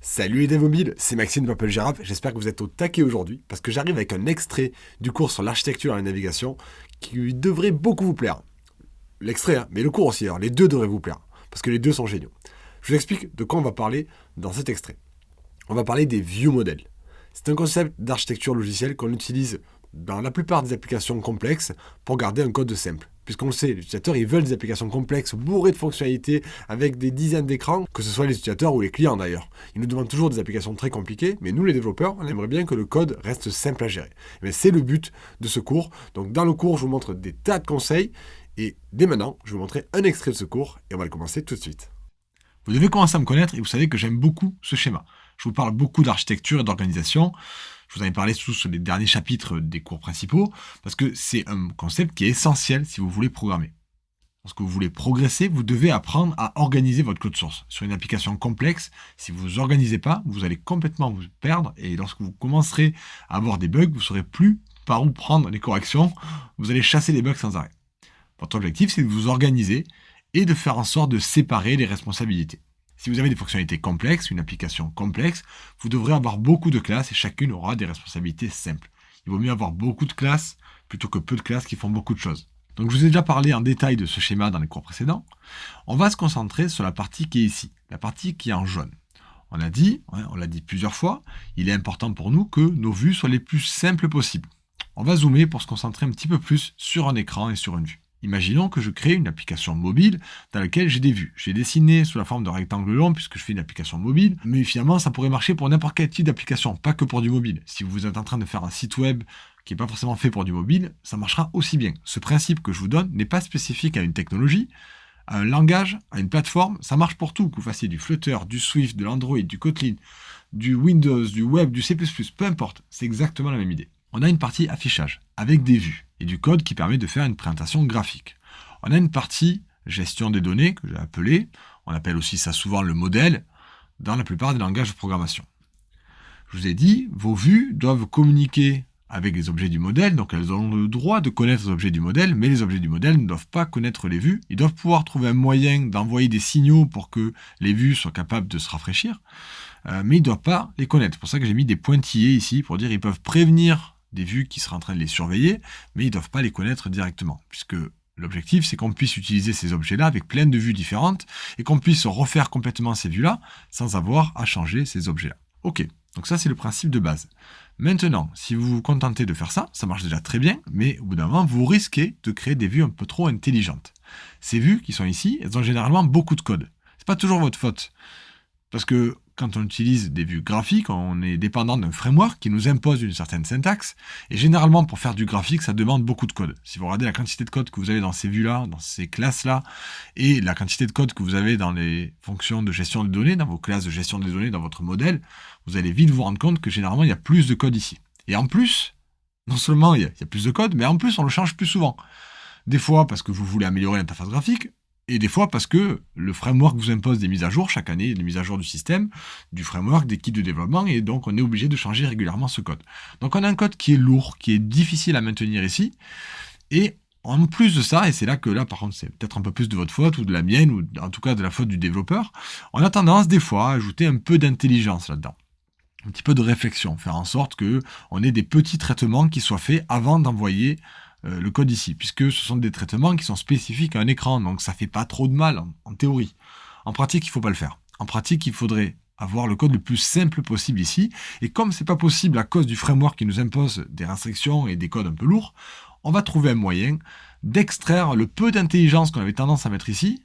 Salut les devs mobiles, c'est Maxime de Purple Giraffe, j'espère que vous êtes au taquet aujourd'hui, parce que j'arrive avec un extrait du cours sur l'architecture et la navigation qui devrait beaucoup vous plaire. L'extrait, hein, mais le cours aussi, alors les deux devraient vous plaire, parce que les deux sont géniaux. Je vous explique de quoi on va parler dans cet extrait. On va parler des view models. C'est un concept d'architecture logicielle qu'on utilise dans la plupart des applications complexes pour garder un code simple. Puisqu'on le sait, les utilisateurs ils veulent des applications complexes, bourrées de fonctionnalités, avec des dizaines d'écrans, que ce soit les utilisateurs ou les clients d'ailleurs. Ils nous demandent toujours des applications très compliquées, mais nous les développeurs, on aimerait bien que le code reste simple à gérer. Mais c'est le but de ce cours. Donc dans le cours, je vous montre des tas de conseils, et dès maintenant, je vais vous montrer un extrait de ce cours, et on va le commencer tout de suite. Vous devez commencer à me connaître et vous savez que j'aime beaucoup ce schéma. Je vous parle beaucoup d'architecture et d'organisation. Je vous en ai parlé surtout sur les derniers chapitres des cours principaux parce que c'est un concept qui est essentiel si vous voulez programmer. Lorsque vous voulez progresser, vous devez apprendre à organiser votre code source. Sur une application complexe, si vous ne vous organisez pas, vous allez complètement vous perdre et lorsque vous commencerez à avoir des bugs, vous ne saurez plus par où prendre les corrections. Vous allez chasser les bugs sans arrêt. Votre objectif, c'est de vous organiser et de faire en sorte de séparer les responsabilités. Si vous avez des fonctionnalités complexes, une application complexe, vous devrez avoir beaucoup de classes et chacune aura des responsabilités simples. Il vaut mieux avoir beaucoup de classes plutôt que peu de classes qui font beaucoup de choses. Donc je vous ai déjà parlé en détail de ce schéma dans les cours précédents. On va se concentrer sur la partie qui est ici, la partie qui est en jaune. On l'a dit plusieurs fois, il est important pour nous que nos vues soient les plus simples possibles. On va zoomer pour se concentrer un petit peu plus sur un écran et sur une vue. Imaginons que je crée une application mobile dans laquelle j'ai des vues. J'ai dessiné sous la forme d'un rectangle long puisque je fais une application mobile, mais finalement ça pourrait marcher pour n'importe quel type d'application, pas que pour du mobile. Si vous êtes en train de faire un site web qui n'est pas forcément fait pour du mobile, ça marchera aussi bien. Ce principe que je vous donne n'est pas spécifique à une technologie, à un langage, à une plateforme, ça marche pour tout, que vous fassiez du Flutter, du Swift, de l'Android, du Kotlin, du Windows, du web, du C++, peu importe, c'est exactement la même idée. On a une partie affichage, avec des vues, et du code qui permet de faire une présentation graphique. On a une partie gestion des données, que j'ai appelée, on appelle aussi ça souvent le modèle, dans la plupart des langages de programmation. Je vous ai dit, vos vues doivent communiquer avec les objets du modèle, donc elles ont le droit de connaître les objets du modèle, mais les objets du modèle ne doivent pas connaître les vues. Ils doivent pouvoir trouver un moyen d'envoyer des signaux pour que les vues soient capables de se rafraîchir, mais ils ne doivent pas les connaître. C'est pour ça que j'ai mis des pointillés ici, pour dire qu'ils peuvent prévenir des vues qui seraient en train de les surveiller, mais ils ne doivent pas les connaître directement, puisque l'objectif, c'est qu'on puisse utiliser ces objets-là avec plein de vues différentes, et qu'on puisse refaire complètement ces vues-là, sans avoir à changer ces objets-là. Ok, donc ça c'est le principe de base. Maintenant, si vous vous contentez de faire ça, ça marche déjà très bien, mais au bout d'un moment, vous risquez de créer des vues un peu trop intelligentes. Ces vues qui sont ici, elles ont généralement beaucoup de code. C'est pas toujours votre faute, parce que quand on utilise des vues graphiques, on est dépendant d'un framework qui nous impose une certaine syntaxe. Et généralement, pour faire du graphique, ça demande beaucoup de code. Si vous regardez la quantité de code que vous avez dans ces vues-là, dans ces classes-là, et la quantité de code que vous avez dans les fonctions de gestion de données, dans vos classes de gestion des données, dans votre modèle, vous allez vite vous rendre compte que généralement, il y a plus de code ici. Et en plus, non seulement il y a plus de code, mais en plus, on le change plus souvent. Des fois, parce que vous voulez améliorer l'interface graphique, et des fois parce que le framework vous impose des mises à jour chaque année, des mises à jour du système, du framework, des kits de développement, et donc on est obligé de changer régulièrement ce code. Donc on a un code qui est lourd, qui est difficile à maintenir ici, et en plus de ça, et c'est là que là par contre c'est peut-être un peu plus de votre faute, ou de la mienne, ou en tout cas de la faute du développeur, on a tendance des fois à ajouter un peu d'intelligence là-dedans. Un petit peu de réflexion, faire en sorte qu'on ait des petits traitements qui soient faits avant d'envoyer le code ici, puisque ce sont des traitements qui sont spécifiques à un écran, donc ça fait pas trop de mal en théorie. En pratique, il faut pas le faire. En pratique, il faudrait avoir le code le plus simple possible ici, et comme c'est pas possible à cause du framework qui nous impose des restrictions et des codes un peu lourds, on va trouver un moyen d'extraire le peu d'intelligence qu'on avait tendance à mettre ici,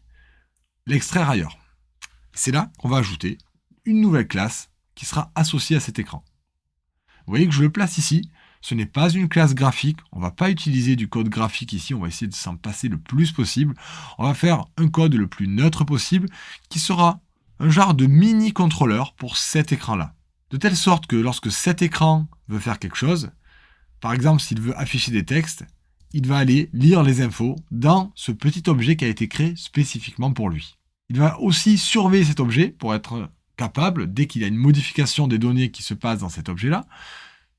l'extraire ailleurs. C'est là qu'on va ajouter une nouvelle classe qui sera associée à cet écran. Vous voyez que je le place ici. Ce n'est pas une classe graphique, on ne va pas utiliser du code graphique ici, on va essayer de s'en passer le plus possible. On va faire un code le plus neutre possible qui sera un genre de mini-contrôleur pour cet écran-là. De telle sorte que lorsque cet écran veut faire quelque chose, par exemple s'il veut afficher des textes, il va aller lire les infos dans ce petit objet qui a été créé spécifiquement pour lui. Il va aussi surveiller cet objet pour être capable, dès qu'il y a une modification des données qui se passent dans cet objet-là,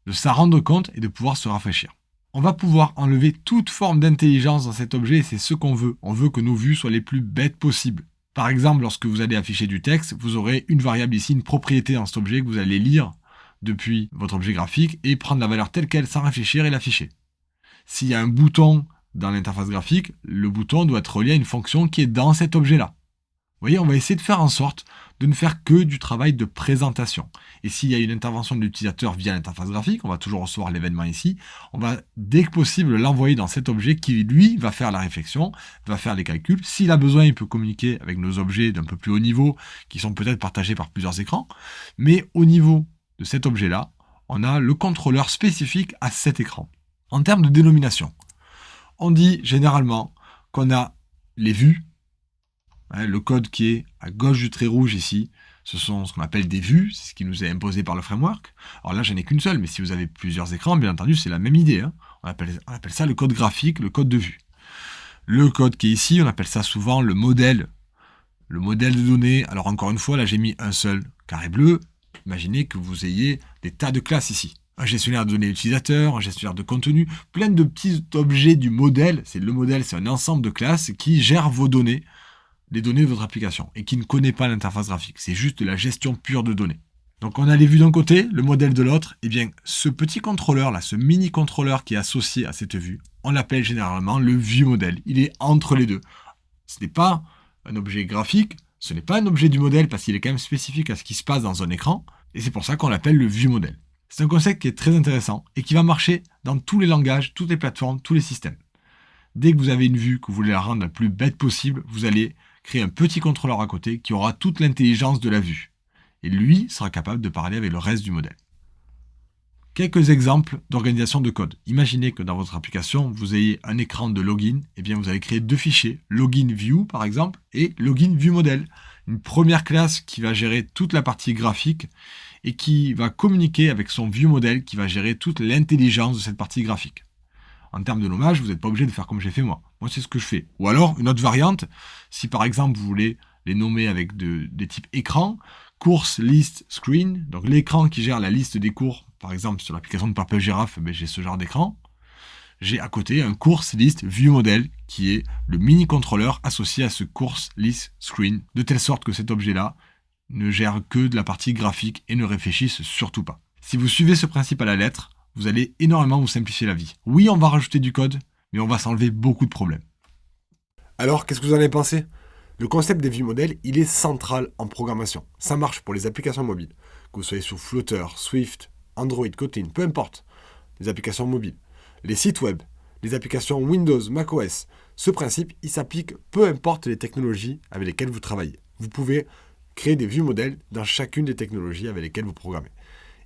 de s'en rendre compte et de pouvoir se rafraîchir. On va pouvoir enlever toute forme d'intelligence dans cet objet et c'est ce qu'on veut. On veut que nos vues soient les plus bêtes possibles. Par exemple, lorsque vous allez afficher du texte, vous aurez une variable ici, une propriété dans cet objet que vous allez lire depuis votre objet graphique et prendre la valeur telle qu'elle sans réfléchir et l'afficher. S'il y a un bouton dans l'interface graphique, le bouton doit être relié à une fonction qui est dans cet objet-là. Vous voyez, on va essayer de faire en sorte de ne faire que du travail de présentation. Et s'il y a une intervention de l'utilisateur via l'interface graphique, on va toujours recevoir l'événement ici, on va dès que possible l'envoyer dans cet objet qui, lui, va faire la réflexion, va faire les calculs. S'il a besoin, il peut communiquer avec nos objets d'un peu plus haut niveau, qui sont peut-être partagés par plusieurs écrans. Mais au niveau de cet objet-là, on a le contrôleur spécifique à cet écran. En termes de dénomination, on dit généralement qu'on a les vues. Le code qui est à gauche du trait rouge ici, ce sont ce qu'on appelle des vues, c'est ce qui nous est imposé par le framework. Alors là, j'en ai qu'une seule, mais si vous avez plusieurs écrans, bien entendu, c'est la même idée. On appelle ça le code graphique, le code de vue. Le code qui est ici, on appelle ça souvent le modèle de données. Alors encore une fois, là j'ai mis un seul carré bleu. Imaginez que vous ayez des tas de classes ici. Un gestionnaire de données utilisateur, un gestionnaire de contenu, plein de petits objets du modèle. Le modèle, c'est un ensemble de classes qui gèrent vos données, les données de votre application, et qui ne connaît pas l'interface graphique. C'est juste de la gestion pure de données. Donc on a les vues d'un côté, le modèle de l'autre. Et bien ce petit contrôleur là, ce mini contrôleur qui est associé à cette vue, on l'appelle généralement le view modèle. Il est entre les deux. Ce n'est pas un objet graphique, ce n'est pas un objet du modèle parce qu'il est quand même spécifique à ce qui se passe dans un écran. Et c'est pour ça qu'on l'appelle le view modèle. C'est un concept qui est très intéressant et qui va marcher dans tous les langages, toutes les plateformes, tous les systèmes. Dès que vous avez une vue, que vous voulez la rendre la plus bête possible, vous allez créer un petit contrôleur à côté qui aura toute l'intelligence de la vue. Et lui sera capable de parler avec le reste du modèle. Quelques exemples d'organisation de code. Imaginez que dans votre application, vous ayez un écran de login. Eh bien, vous allez créer deux fichiers, login view par exemple, et login view model. Une première classe qui va gérer toute la partie graphique et qui va communiquer avec son view model qui va gérer toute l'intelligence de cette partie graphique. En termes de nommage, vous n'êtes pas obligé de faire comme j'ai fait moi. Moi, c'est ce que je fais. Ou alors, une autre variante, si par exemple, vous voulez les nommer avec des types écran, course, list, screen, donc l'écran qui gère la liste des cours, par exemple, sur l'application de Purple Giraffe, j'ai ce genre d'écran. J'ai à côté un course, list, view model, qui est le mini-contrôleur associé à ce course, list, screen, de telle sorte que cet objet-là ne gère que de la partie graphique et ne réfléchisse surtout pas. Si vous suivez ce principe à la lettre, vous allez énormément vous simplifier la vie. Oui, on va rajouter du code, mais on va s'enlever beaucoup de problèmes. Alors, qu'est-ce que vous en avez pensé ? Le concept des view modèles, il est central en programmation. Ça marche pour les applications mobiles. Que vous soyez sous Flutter, Swift, Android, Kotlin, peu importe. Les applications mobiles, les sites web, les applications Windows, macOS. Ce principe, il s'applique peu importe les technologies avec lesquelles vous travaillez. Vous pouvez créer des view modèles dans chacune des technologies avec lesquelles vous programmez.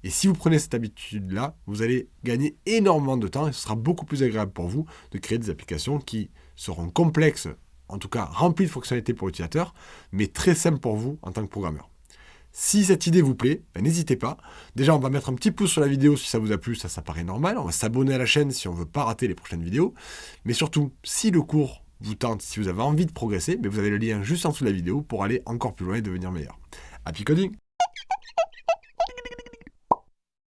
Et si vous prenez cette habitude-là, vous allez gagner énormément de temps et ce sera beaucoup plus agréable pour vous de créer des applications qui seront complexes, en tout cas remplies de fonctionnalités pour l'utilisateur, mais très simples pour vous en tant que programmeur. Si cette idée vous plaît, n'hésitez pas. Déjà, on va mettre un petit pouce sur la vidéo si ça vous a plu, ça paraît normal. On va s'abonner à la chaîne si on ne veut pas rater les prochaines vidéos. Mais surtout, si le cours vous tente, si vous avez envie de progresser, vous avez le lien juste en dessous de la vidéo pour aller encore plus loin et devenir meilleur. Happy coding!